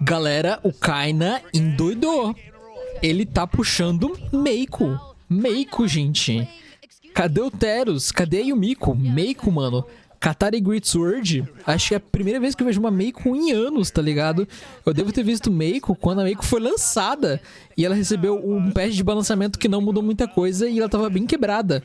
Galera, o Kaina endoidou. Ele tá puxando Meiko. Meiko, gente. Cadê o Teros? Cadê a Yumiko? Meiko, mano. Katara e Great Sword. Acho que é a primeira vez que eu vejo uma Meiko em anos, tá ligado? Eu devo ter visto Meiko quando a Meiko foi lançada. E ela recebeu um patch de balanceamento que não mudou muita coisa e ela tava bem quebrada,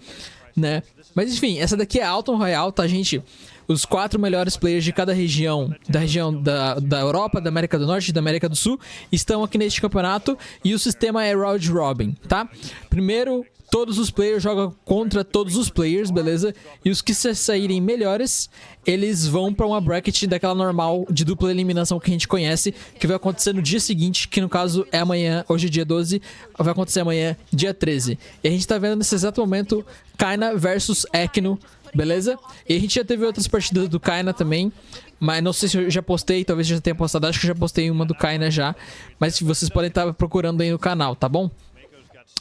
né? Mas enfim, essa daqui é Alton Royale, tá, gente? Os 4 melhores players de cada região, da Europa, da América do Norte e da América do Sul, estão aqui neste campeonato. E o sistema é Round Robin, tá? Primeiro, todos os players jogam contra todos os players, beleza? E os que se saírem melhores, eles vão pra uma bracket daquela normal de dupla eliminação que a gente conhece, que vai acontecer no dia seguinte, que no caso é amanhã, hoje é dia 12, vai acontecer amanhã, dia 13. E a gente tá vendo nesse exato momento Kaina versus Ekno, beleza? E a gente já teve outras partidas do Kaina também, mas não sei se eu já postei, talvez já tenha postado, acho que eu já postei uma do Kaina já, mas vocês podem estar procurando aí no canal, tá bom?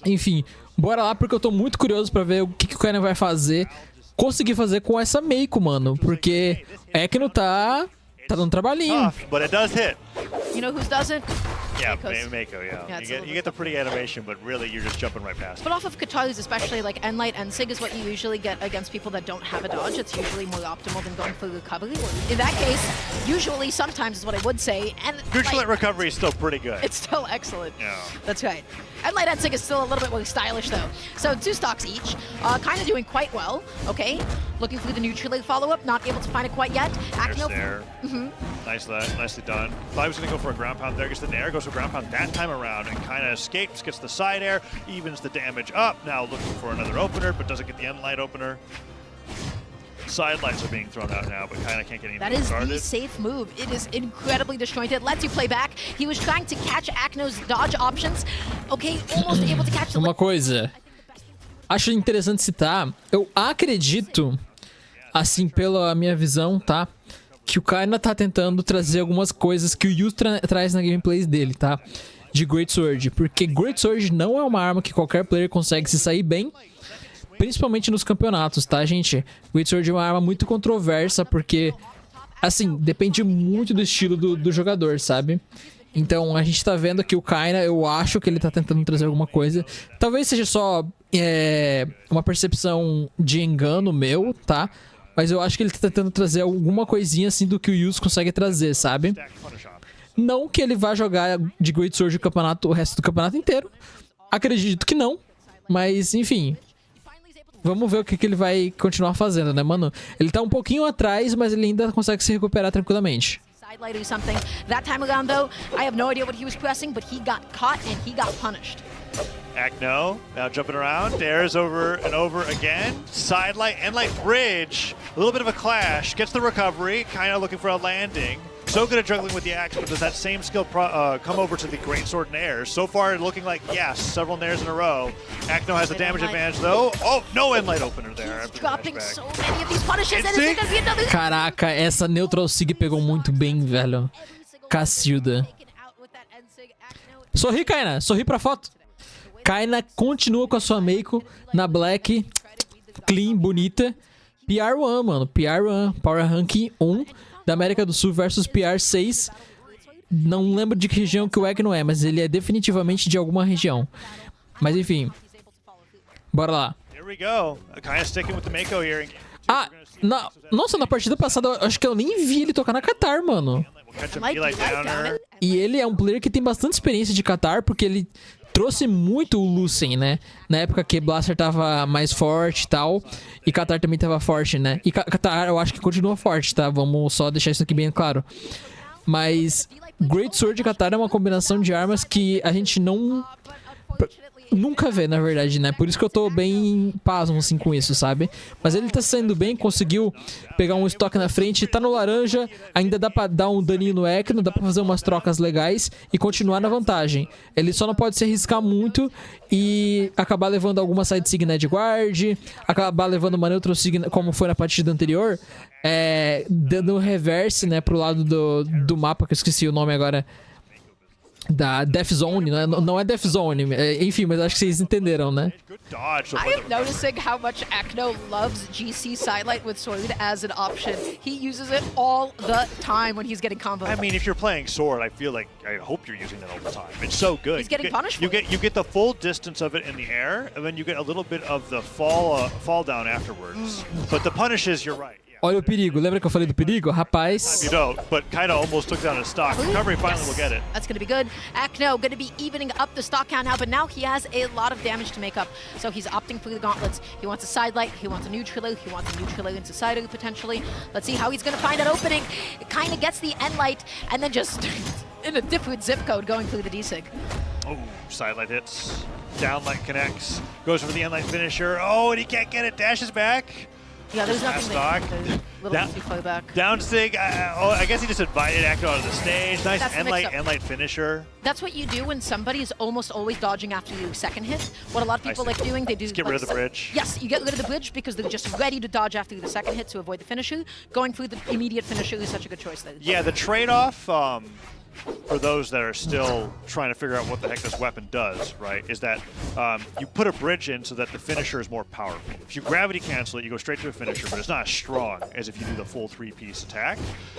Enfim, bora lá porque eu tô muito curioso pra ver o que o Kaina vai fazer, conseguir fazer com essa Meiko, mano, porque Ekno tá dando trabalhinho. But it does hit. You know who doesn't? Yeah, Meiko's. Mako, yeah. Yeah, it's a You little get the pretty animation, but really you're just jumping right past it. But off of Katalis, especially like Enlight and Sig is what you usually get against people that don't have a dodge. It's usually more optimal than going for recovery. In that case, usually, sometimes is what I would say. And Vigilant like, recovery is still pretty good. it's still excellent. Yeah. That's right. Enlight and Sig is still a little bit more stylish though. So 2 stocks each, kind of doing quite well. Okay, looking for the neutral follow-up, not able to find it quite yet. There's Akno. there. Nicely done. Thought he was going to go for a ground pound there, gets the nair, goes for a ground pound that time around and kind of escapes, gets the side air, evens the damage up. Now looking for another opener, but doesn't get the end light opener. Side lights are being thrown out now, but kind of can't get anything That is started. the safe move. It is incredibly disjointed. Lets you play back. He was trying to catch Akno's dodge options. Okay, almost able to catch the... Uma coisa, acho interessante citar, eu acredito, assim, pela minha visão, tá? Que o Kaina tá tentando trazer algumas coisas que o Yu traz na gameplay dele, tá? De Great Sword, porque Great Sword não é uma arma que qualquer player consegue se sair bem, principalmente nos campeonatos, tá, gente? Great Sword é uma arma muito controversa, porque, assim, depende muito do estilo do jogador, sabe? Então, a gente tá vendo que o Kaina, eu acho que ele tá tentando trazer alguma coisa. Talvez seja só uma percepção de engano meu, tá? Mas eu acho que ele tá tentando trazer alguma coisinha assim do que o Yus consegue trazer, sabe? Não que ele vá jogar de Great Sword o resto do campeonato inteiro. Acredito que não. Mas, enfim. Vamos ver o que ele vai continuar fazendo, né, mano? Ele tá um pouquinho atrás, mas ele ainda consegue se recuperar tranquilamente. Sidelight or something. That time around, though, I have no idea what he was pressing, but he got caught and he got punished. Akno now jumping around, dares over and over again. Sidelight, Endlight bridge, a little bit of a clash, gets the recovery, kind of looking for a landing. So good at juggling with the axe, but does that same skill come over to the Great Sword Nair? So far, looking like, yes, several Nairs in a row. Akno has the damage advantage, though. Oh, no Endlight opener there. He's dropping so many of these punishes, and is it gonna be another... Caraca, essa Neutral Sig pegou muito bem, velho. Cacilda. Sorri, Kaina. Sorri pra foto. Kaina continua com a sua Meiko na Black. Clean, bonita. PR1, mano. PR1. Power Ranking 1 da América do Sul versus PR6. Não lembro de que região que o Ekno é, mas ele é definitivamente de alguma região. Mas enfim. Bora lá. Here we go. Kind of sticking with the Mako here. Ah, nossa, na partida passada eu acho que eu nem vi ele tocar na Qatar, mano. We'll catch him Like Eli Eli Downer. Downer. E ele é um player que tem bastante experiência de Qatar, porque ele trouxe muito o Lucien, né? Na época que Blaster tava mais forte e tal. E Qatar também tava forte, né? E Qatar eu acho que continua forte, tá? Vamos só deixar isso aqui bem claro. Mas Great Sword e Qatar é uma combinação de armas que a gente nunca vê, na verdade, né? Por isso que eu tô bem pasmo, assim, com isso, sabe? Mas ele tá saindo bem, conseguiu pegar um estoque na frente, tá no laranja, ainda dá pra dar um daninho no Ekno, dá pra fazer umas trocas legais e continuar na vantagem. Ele só não pode se arriscar muito e acabar levando alguma side sig na Edgeguard, acabar levando uma neutral sig, como foi na partida anterior, dando reverse, né, pro lado do mapa, que eu esqueci o nome agora. Da Death Zone, não é Death Zone, enfim, mas acho que vocês entenderam, né? Good dodge. I am noticing how much Akno loves GC Sidelight with Sword as an option. He uses it all the time when he's getting comboed. I mean, if you're playing Sword, I hope you're using it all the time. It's so good. He's getting punished for You get the full distance of it in the air, and then you get a little bit of the fall down afterwards. But the punishes, you're right. Yeah. Olha o perigo, lembra que eu falei do perigo? Rapaz, You don't, but kind of almost took down his stock. Recovery finally will get it. That's going to be good. Akno going to be evening up the stock count now, but now he has a lot of damage to make up. So he's opting for the gauntlets. He wants a sidelight, he wants a neutralo, he wants a neutralo into Sidelight potentially. Let's see how he's going to find that opening. It kind of gets the end light, and then just in a different zip code going through the D-Sig. Oh, sidelight hits. Downlight connects. Goes for the endlight finisher. Oh, and he can't get it. Dashes back. Yeah, there's nothing Stock. there. Little Down- easy flow back. Down sig. I guess he just invited Akno onto the stage. Nice That's the mix-up. endlight finisher. That's what you do when somebody is almost always dodging after the second hit. What a lot of people see. like doing, they do... Just get rid of the bridge. Yes, you get rid of the bridge because they're just ready to dodge after the second hit to avoid the finisher. Going through the immediate finisher is such a good choice. Yeah, the trade-off for those that are still trying to figure out what the heck this weapon does, right, is that you put a bridge in so that the finisher is more powerful. If you gravity cancel it, you go straight to a finisher, but it's not as strong as if you do the full three-piece attack.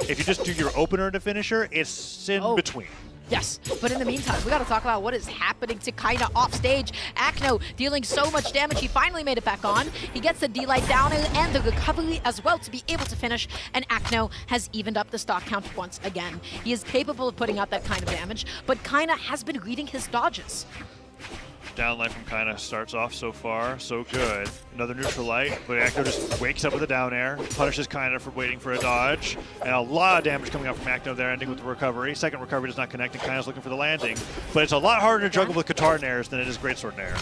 If you just do your opener to finisher, it's in between. Yes, but in the meantime, we got to talk about what is happening to Kaina off stage. Akno dealing so much damage, he finally made it back on. He gets the D-Light down and the recovery as well to be able to finish, and Akno has evened up the stock count once again. He is capable of putting out that kind of damage, but Kaina has been reading his dodges. Downlight from Kaina starts off so far, so good. Another neutral light, but Akno just wakes up with a down air, punishes Kaina for waiting for a dodge, and a lot of damage coming out from Akno there, ending with the recovery. Second recovery does not connect, and Kaina's looking for the landing, but it's a lot harder to juggle with Katar Nairs than it is Greatsword Nair.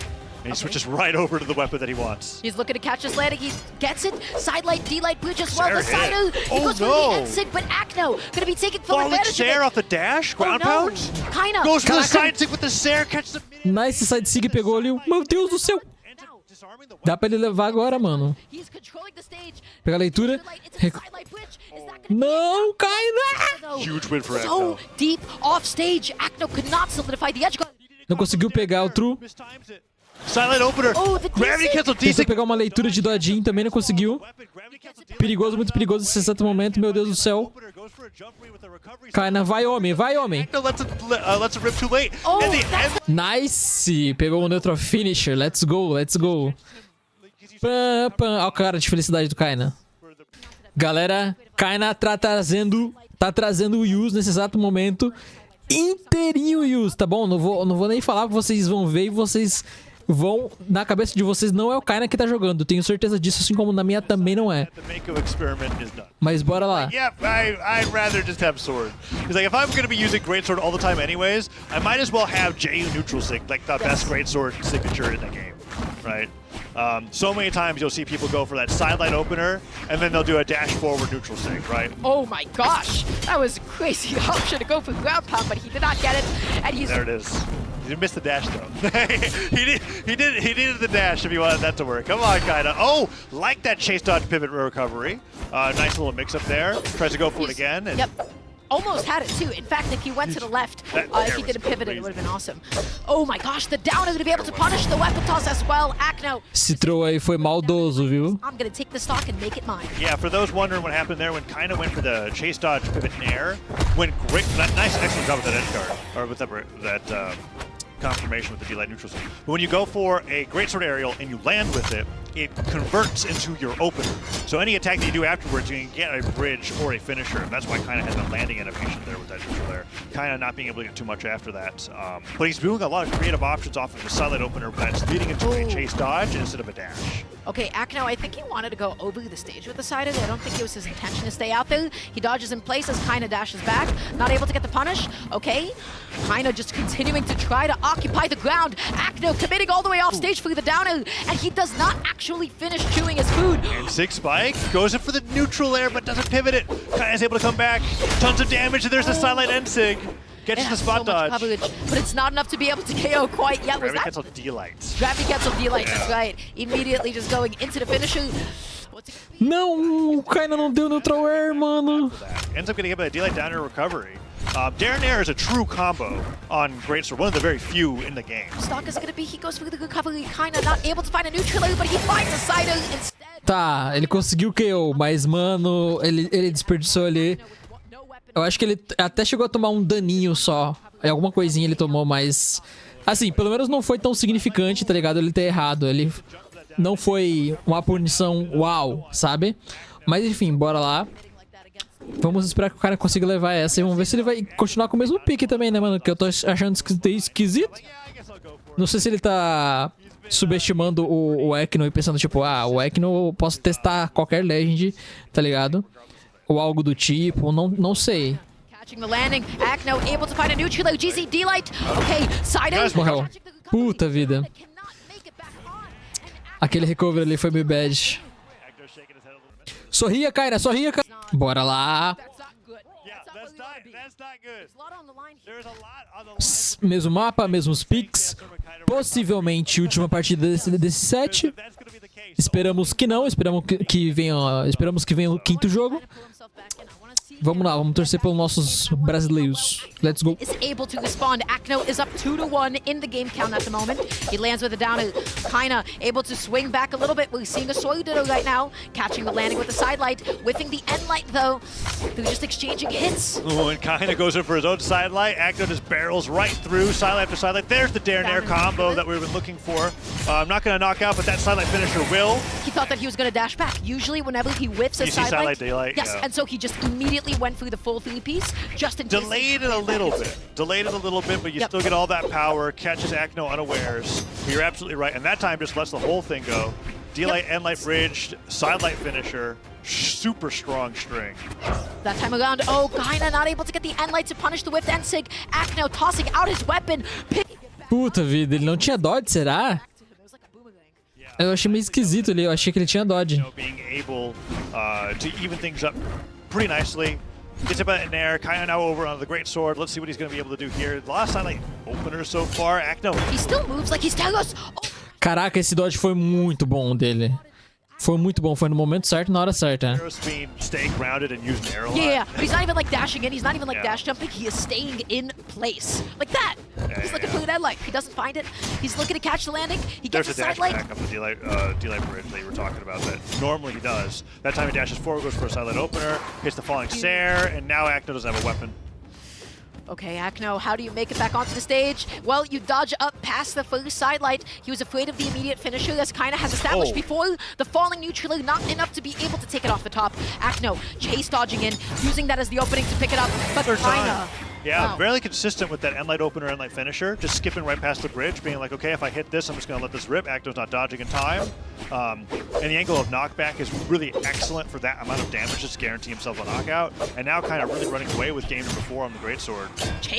And he switches right over to the weapon that he wants. He's looking to catch this landing. He gets it. Sidelight, D-Light bridge as well. The Sarah hit side it. he goes for Oh, the no. N-Sig, but Akno gonna be taking full Falling advantage Sair of off the dash, it. ground Oh, no. pound. Kaina. Goes for the Caraca. side stick with the Sair, catches the mid. nice side sig pegou ali. Meu Deus do céu. Ends up disarming the Dá pra ele levar agora, mano. He's controlling the stage. Pegar a leitura. It's a sidelight bridge. Is that gonna Não, Kaina! though? Huge win for So Akno. deep off stage, Akno could not solidify the edge guard. Não conseguiu pegar o true. Mistimes it. Silent opener. Oh, the Gravity D-Sig. cancel Tentou D-Sig. pegar uma leitura de Dodin, também não conseguiu. Weapon, gravity cancel D-Sig. Perigoso, muito perigoso esse exato momento, meu Deus do céu. Opener goes for a jump read with the recovery. Kaina, vai homem, vai homem. Akno lets it rip too late. Oh, And the that's end. Nice! Pegou o neutral finisher, let's go, let's go. Pam, pam. Olha o cara de felicidade do Kaina. Galera, Kaina tá trazendo o Yus nesse exato momento. Inteirinho o Yus, tá bom? Não vou nem falar, vocês vão ver e vocês vão... Na cabeça de vocês não é o Kaina que tá jogando, tenho certeza disso, assim como na minha também não é. The Mako experiment is done. Mas bora lá. Yeah, I'd rather just have sword. Because like if I'm going to be using greatsword all the time anyways, I might as well have Ju neutral sig, like the best greatsword signature in the game, right? So many times you'll see people go for that sidelight opener, and then they'll do a dash forward neutral sig, right? Oh my gosh, that was a crazy option to go for ground pound, but he did not get it, and he's There it is. He missed the dash though. he needed the dash if he wanted that to work. Come on, Kaina. Oh, like that chase dodge pivot recovery. Nice little mix up there. Tries to go for it again. And Yep. Almost had it too. In fact, if he went to the left, That if there he was didn't pivot it, crazy. it would have been awesome. Oh my gosh, the down is going to be able to punish the weapon toss as well. Akno, Esse throw aí foi maldoso, viu? I'm going to take the stock and make it mine. yeah, for those wondering what happened there, when Kaina went for the chase dodge pivot nair, went great, nice, excellent job with that edge guard, or with that confirmation with the D-Light neutral zone. But when you go for a greatsword aerial and you land with it, it converts into your opener. So any attack that you do afterwards, you can get a bridge or a finisher. And that's why Kaina has that landing animation there with that neutral there. Kaina not being able to get too much after that. But he's doing a lot of creative options off of the silent opener that's leading into a chase dodge instead of a dash. Okay, Akno, I think he wanted to go over the stage with the side of it. I don't think it was his intention to stay out there. He dodges in place as Kaina dashes back. Not able to get the punish. Okay, Kaina just continuing to try to occupy the ground. Akno committing all the way off stage for the downer, and he does not actually finish chewing his food. And Sig Spike goes in for the neutral air, but doesn't pivot it. Kaina's able to come back. Tons of damage, and there's the silent end Sig. It Gets the has spot so much dodge. coverage, but it's not enough to be able to KO quite yet. Was Gravity that cancel D-Light. Gravity cancel D-Light? That's right. Immediately just going into the finisher. What's it gonna be? Não, o Kaina não deu neutral air, mano. Ends up getting hit by a D-Light down air recovery. Darren Air is a true combo on Greatsword, one of the very few in the game. Stock is gonna be, he goes for the recovery, kinda not able to find a neutral, but he finds a Sido instead. Tá, ele conseguiu o KO, mas, mano, ele desperdiçou ali. Eu acho que ele até chegou a tomar um daninho só. Alguma coisinha ele tomou, mas... Assim, pelo menos não foi tão significante, tá ligado? Ele ter errado. Ele não foi uma punição uau, sabe? Mas enfim, bora lá. Vamos esperar que o cara consiga levar essa e vamos ver se ele vai continuar com o mesmo pique também, né, mano? Que eu tô achando esquisito. Não sei se ele tá subestimando o Ekno e pensando, tipo, o Ekno eu posso testar qualquer Legend, tá ligado? Ou algo do tipo, não sei. Catching the landing, Akno able to find a neutral, GZ D-Light. Okay, Sido. Morreu. Puta vida. Aquele recovery ali foi bem bad. Sorria, Kyra, sorria, Kyra. Bora lá. Mesmo mapa, mesmos picks. Possivelmente última partida desse set. Esperamos que não, esperamos que venha o quinto jogo. Vamos lá, vamos torcer pelos nossos brasileiros. Let's go. Is able to respond. Akno is up 2-1 in the game count at the moment. He lands with a down, kinda able to swing back a little bit. We're seeing a Soyudo right now, catching the landing with the side light, whiffing the end light though. They're just exchanging hits. Ooh, and kinda goes in for his own side light. Akno just barrels right through side light after side light. There's the Darren Air combo that we've been looking for. I'm not gonna knock out, but that side light finisher will. He thought that he was gonna dash back. Usually, whenever he whiffs a side light, daylight, yes, yeah. and so he just immediately went through the full three-piece, just in case. Delayed it a little bit, but you still get all that power, catches Akno unawares. But you're absolutely right, and that time just lets the whole thing go. D-Light, End-Light bridged, side-light finisher, super strong string. That time around, kinda not able to get the end light to punish the whiffed end sig. Akno tossing out his weapon. Puta vida, ele não tinha dodge, será? Eu achei meio esquisito ali, eu achei que ele tinha dodge. Being able to even things up pretty nicely. Gets it by Nair, kinda now over on the Great Sword. Let's see what he's going to be able to do here. The last time, like, opener so far. Akno. He still moves like he's telling us. Caraca, esse dodge foi muito bom dele. Foi muito bom, foi no momento certo, na hora certa. Stay grounded and use Nair a lot. Yeah, but he's not even like dashing in. He's not even like dash jumping. He is staying in place like that. He's looking for that light. He doesn't find it. He's looking to catch the landing. He gets There's the a dash side light. back up the D-Light bridge that you were talking about that normally he does. That time he dashes forward, goes for a side light opener, hits the falling Sair, and now Akno doesn't have a weapon. Okay, Akno, how do you make it back onto the stage? Well, you dodge up past the first side light. He was afraid of the immediate finisher, as kinda has established before. The falling neutral, not enough to be able to take it off the top. Akno chase dodging in, using that as the opening to pick it up, but kinda. Yeah, fairly consistent with that end-light opener, end-light finisher, just skipping right past the bridge, being like, okay, if I hit this, I'm just going to let this rip. Akno's not dodging in time. And the angle of knockback is really excellent for that amount of damage, just to guarantee himself a knockout. And now kind of really running away with game number 4 on the Greatsword.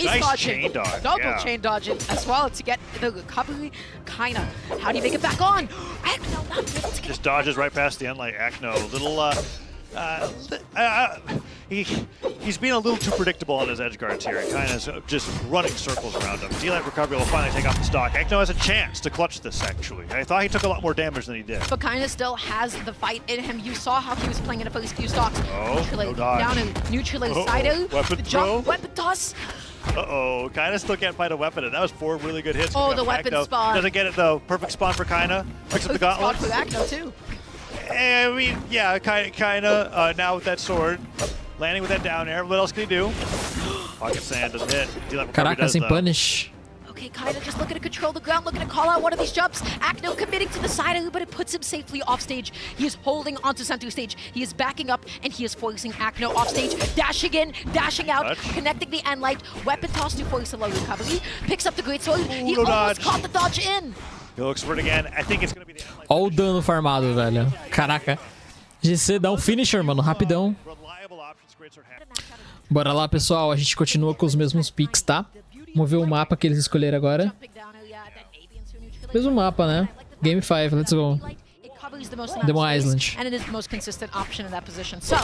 Nice dodging. Chain dodge. Double chain dodging as well to get the recovery. Kinda. How do you make it back on? Akno not able to get just dodges right past the end-light. Akno, little, he's being a little too predictable on his edge guards here. He kind of just running circles around him. D-Light recovery will finally take off the stock. Akno has a chance to clutch this, actually. I thought he took a lot more damage than he did. But kinda still has the fight in him. You saw how he was playing in the first few stocks. No dodge. Down and neutralize Sido. Weapon The throw. jump, weapon toss. Uh-oh, Kinda still can't find a weapon, and that was 4 really good hits. Oh, the weapon Akno. spawn. Doesn't get it, though. Perfect spawn for Kinda. Picks up the gauntlet. For Akno, too. I mean, yeah, kinda now with that sword. Landing with that down air. What else can he do? Pocket sand doesn't hit. Caraca, sem punish. Okay, kinda just looking to control the ground, looking to call out one of these jumps. Akno committing to the side of it, but it puts him safely off stage. He is holding onto center stage. He is backing up, and he is forcing Akno off stage. Dashing in, dashing out, connecting the end light. Weapon toss to force a low recovery. Picks up the great sword. He almost caught the dodge in. He looks for it again. I think it's gonna be the end light. Olha o dano farmado, velho. Caraca. GC dá um finisher, mano, rapidão. Bora lá, pessoal. A gente continua com os mesmos picks, tá? Vamos ver o mapa que eles escolheram agora. Mesmo mapa, né? Game 5, let's go. carries the most Demo amount of Island. space, and it is the most consistent option in that position. So,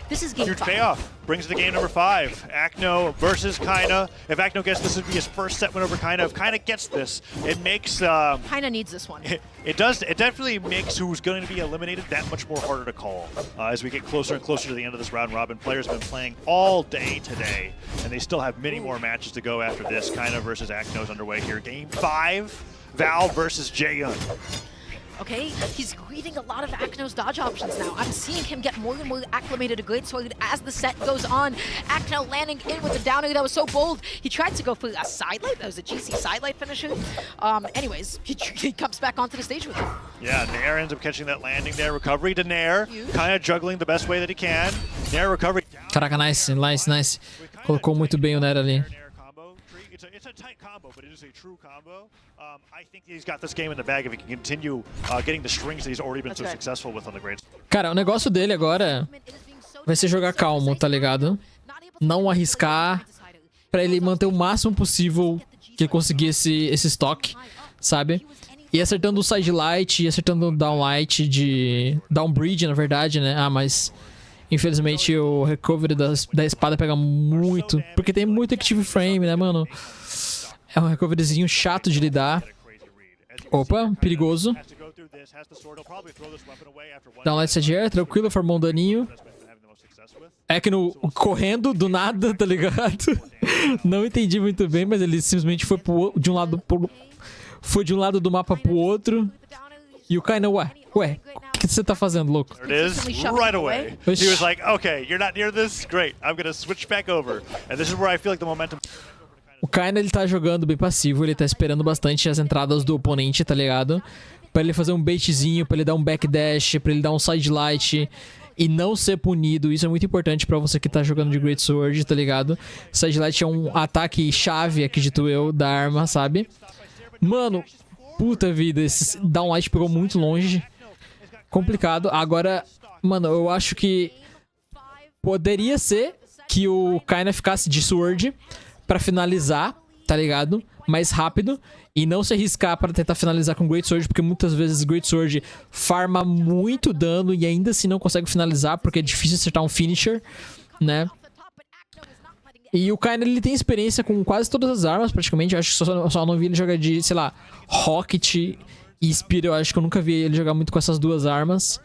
this is game Huge 5. payoff. Brings it to game number 5. Akno versus Kaina. If Akno gets this, would be his first set win over Kaina. If Kaina gets this, it makes Kinda needs this one. it definitely makes who's going to be eliminated that much more harder to call as we get closer and closer to the end of this round robin. Players have been playing all day today, and they still have many more matches to go after this. Kaina versus Akno is underway here. Game 5, Val versus Jaehyun. Okay, he's reading a lot of Akno's dodge options now. I'm seeing him get more and more acclimated to Great Sword as the set goes on. Akno landing in with the down air that was so bold. He tried to go for a side light. That was a GC side light finisher. Anyways, he comes back onto the stage with it. Yeah, Nair ends up catching that landing there. Recovery to Nair. Kind of juggling the best way that he can. Nair recovery. Caraca, nice. Colocou muito bem o Nair ali. It's a tight combo, but it is a true combo. I think he's got this game in the bag if he can continue getting the strings that he's already been so successful with on the Great. Cara, o negócio dele agora vai ser jogar calmo, tá ligado? Não arriscar pra ele manter o máximo possível que ele conseguir esse estoque, sabe? E acertando o side light, e acertando o down light de down bridge, na verdade, né? Ah, mas infelizmente o recovery da espada pega muito, porque tem muito active frame, né, mano? É um recoveryzinho chato de lidar. Opa, perigoso. Downlight side air, tranquilo, formou um daninho. Akno correndo do nada, tá ligado? Não entendi muito bem, mas ele simplesmente foi de um lado do mapa pro outro. E o Kaina, ué, o que você tá fazendo, louco? There it is, right away. He was like, okay, you're not near this? Great, I'm gonna switch back over. And this is where I feel like the momentum... O Kaina, ele tá jogando bem passivo, ele tá esperando bastante as entradas do oponente, tá ligado? Pra ele fazer um baitzinho, pra ele dar um backdash, pra ele dar um side light e não ser punido. Isso é muito importante pra você que tá jogando de Great Sword, tá ligado? Side light é um ataque chave, acredito eu, da arma, sabe? Mano, puta vida, esse downlight pegou muito longe. Complicado. Agora, mano, eu acho que poderia ser que o Kaina ficasse de Sword pra finalizar, tá ligado? Mais rápido. E não se arriscar pra tentar finalizar com Great Sword, porque muitas vezes Great Sword farma muito dano e ainda assim não consegue finalizar, porque é difícil acertar um finisher, né? E o Kaina, ele tem experiência com quase todas as armas, praticamente. Eu acho que só não vi ele jogar de, sei lá, Rocket e Spear. Eu acho que eu nunca vi ele jogar muito com essas duas armas.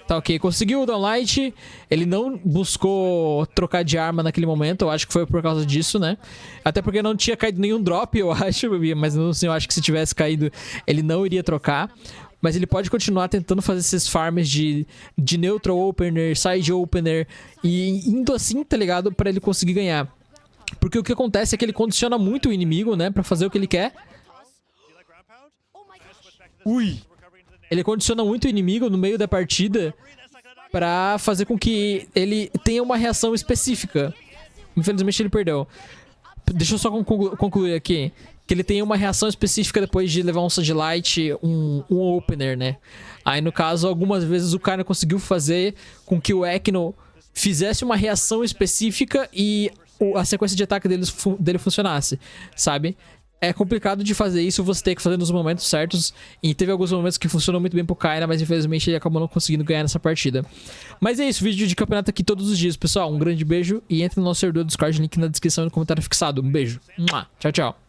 Tá, ok. Conseguiu o downlight. Ele não buscou trocar de arma naquele momento. Eu acho que foi por causa disso, né? Até porque não tinha caído nenhum drop, eu acho. Mas não sei, eu acho que se tivesse caído, ele não iria trocar. Mas ele pode continuar tentando fazer esses farms de neutral opener, side opener. E indo assim, tá ligado? Pra ele conseguir ganhar. Porque o que acontece é que ele condiciona muito o inimigo, né? Pra fazer o que ele quer. Ui! Ele condiciona muito o inimigo no meio da partida pra fazer com que ele tenha uma reação específica. Infelizmente ele perdeu. Deixa eu só concluir aqui. Que ele tenha uma reação específica depois de levar um Sunlight, um opener, né? Aí no caso, algumas vezes o cara conseguiu fazer com que o Akno fizesse uma reação específica e a sequência de ataque dele funcionasse, sabe? É complicado de fazer isso, você tem que fazer nos momentos certos. E teve alguns momentos que funcionou muito bem pro Kaina, mas infelizmente ele acabou não conseguindo ganhar nessa partida. Mas é isso, vídeo de campeonato aqui todos os dias, pessoal. Um grande beijo e entre no nosso servidor do Discord, link na descrição e no comentário fixado. Um beijo. Tchau, tchau.